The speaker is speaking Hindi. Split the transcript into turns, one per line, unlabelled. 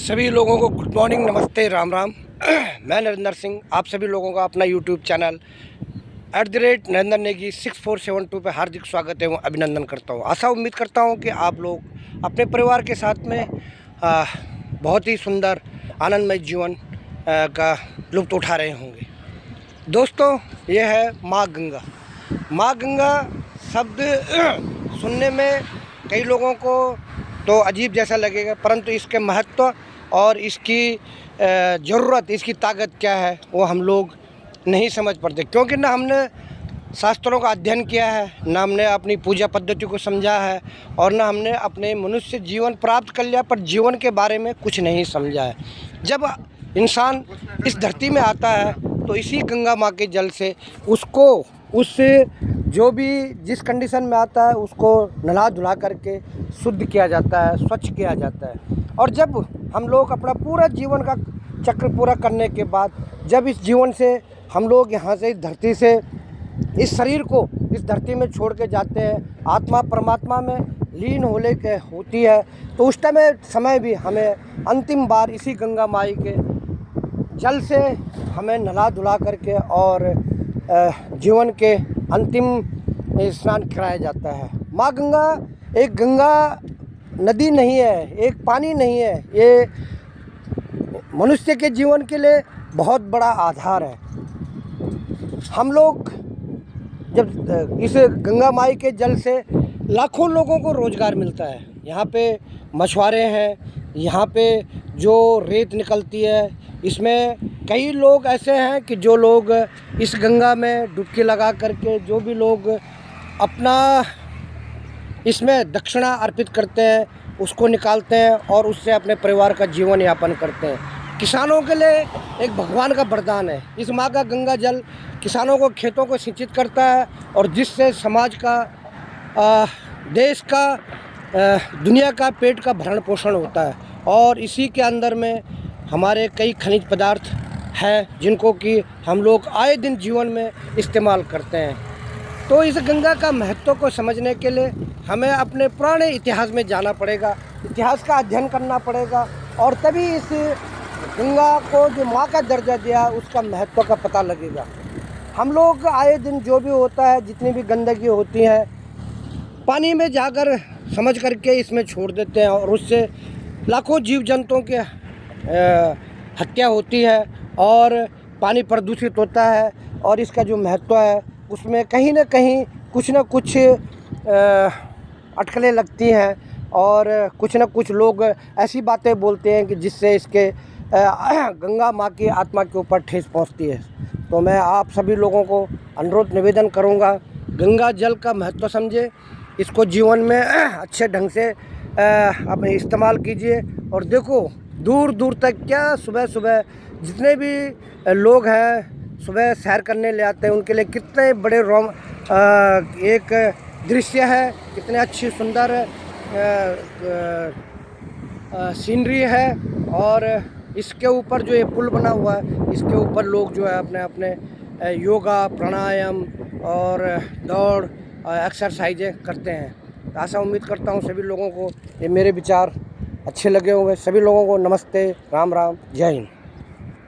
सभी लोगों को गुड मॉर्निंग, नमस्ते, राम राम। मैं नरेंद्र सिंह आप सभी लोगों का अपना यूट्यूब चैनल @नरेंद्र नेगी 6472 पे हार्दिक स्वागत एवं अभिनंदन करता हूँ। आशा उम्मीद करता हूँ कि आप लोग अपने परिवार के साथ में बहुत ही सुंदर आनंदमय जीवन का लुत्फ़ उठा रहे होंगे। दोस्तों, ये है माँ गंगा। माँ गंगा शब्द सुनने में कई लोगों को तो अजीब जैसा लगेगा, परंतु इसके महत्व और इसकी ज़रूरत, इसकी ताकत क्या है वो हम लोग नहीं समझ पाते, क्योंकि ना हमने शास्त्रों का अध्ययन किया है, ना हमने अपनी पूजा पद्धति को समझा है और ना हमने अपने मनुष्य जीवन प्राप्त कर लिया पर जीवन के बारे में कुछ नहीं समझा है। जब इंसान इस धरती में आता है तो इसी गंगा माँ के जल से उसको उस जो भी जिस कंडीशन में आता है उसको नला धुला करके शुद्ध किया जाता है, स्वच्छ किया जाता है। और जब हम लोग अपना पूरा जीवन का चक्र पूरा करने के बाद जब इस जीवन से हम लोग यहाँ से इस धरती से इस शरीर को इस धरती में छोड़ के जाते हैं, आत्मा परमात्मा में लीन होने के होती है, तो उस समय भी हमें अंतिम बार इसी गंगा माई के जल से हमें नला धुला करके और जीवन के अंतिम स्नान कराया जाता है। माँ गंगा एक गंगा नदी नहीं है, एक पानी नहीं है, ये मनुष्य के जीवन के लिए बहुत बड़ा आधार है। हम लोग जब इस गंगा माई के जल से लाखों लोगों को रोज़गार मिलता है। यहाँ पे मछुआरे हैं, यहाँ पे जो रेत निकलती है, इसमें कई लोग ऐसे हैं कि जो लोग इस गंगा में डुबकी लगा करके जो भी लोग अपना इसमें दक्षिणा अर्पित करते हैं उसको निकालते हैं और उससे अपने परिवार का जीवन यापन करते हैं। किसानों के लिए एक भगवान का वरदान है। इस माँ का गंगा जल किसानों को खेतों को सिंचित करता है और जिससे समाज का देश का दुनिया का पेट का भरण पोषण होता है। और इसी के अंदर में हमारे कई खनिज पदार्थ हैं जिनको कि हम लोग आए दिन जीवन में इस्तेमाल करते हैं। तो इस गंगा का महत्व को समझने के लिए हमें अपने पुराने इतिहास में जाना पड़ेगा, इतिहास का अध्ययन करना पड़ेगा और तभी इस गंगा को जो माँ का दर्जा दिया उसका महत्व का पता लगेगा। हम लोग आए दिन जो भी होता है, जितनी भी गंदगी होती है, पानी में जाकर समझ करके इसमें छोड़ देते हैं और उससे लाखों जीव जंतुओं के हत्या होती है और पानी प्रदूषित होता है। और इसका जो महत्व है उसमें कहीं ना कहीं कुछ ना कुछ अटकलें लगती हैं और कुछ ना कुछ लोग ऐसी बातें बोलते हैं कि जिससे इसके गंगा माँ की आत्मा के ऊपर ठेस पहुँचती है। तो मैं आप सभी लोगों को अनुरोध निवेदन करूँगा, गंगा जल का महत्व समझे, इसको जीवन में अच्छे ढंग से आप इस्तेमाल कीजिए। और देखो दूर दूर तक क्या सुबह सुबह जितने भी लोग हैं सुबह सैर करने ले आते हैं, उनके लिए कितने बड़े एक दृश्य है, कितने अच्छी सुंदर सीनरी है। और इसके ऊपर जो ये पुल बना हुआ है इसके ऊपर लोग जो है अपने अपने योगा, प्राणायाम और दौड़ एक्सरसाइजें करते हैं। आशा उम्मीद करता हूँ सभी लोगों को ये मेरे विचार अच्छे लगे होंगे। सभी लोगों को नमस्ते, राम राम, जय हिंद।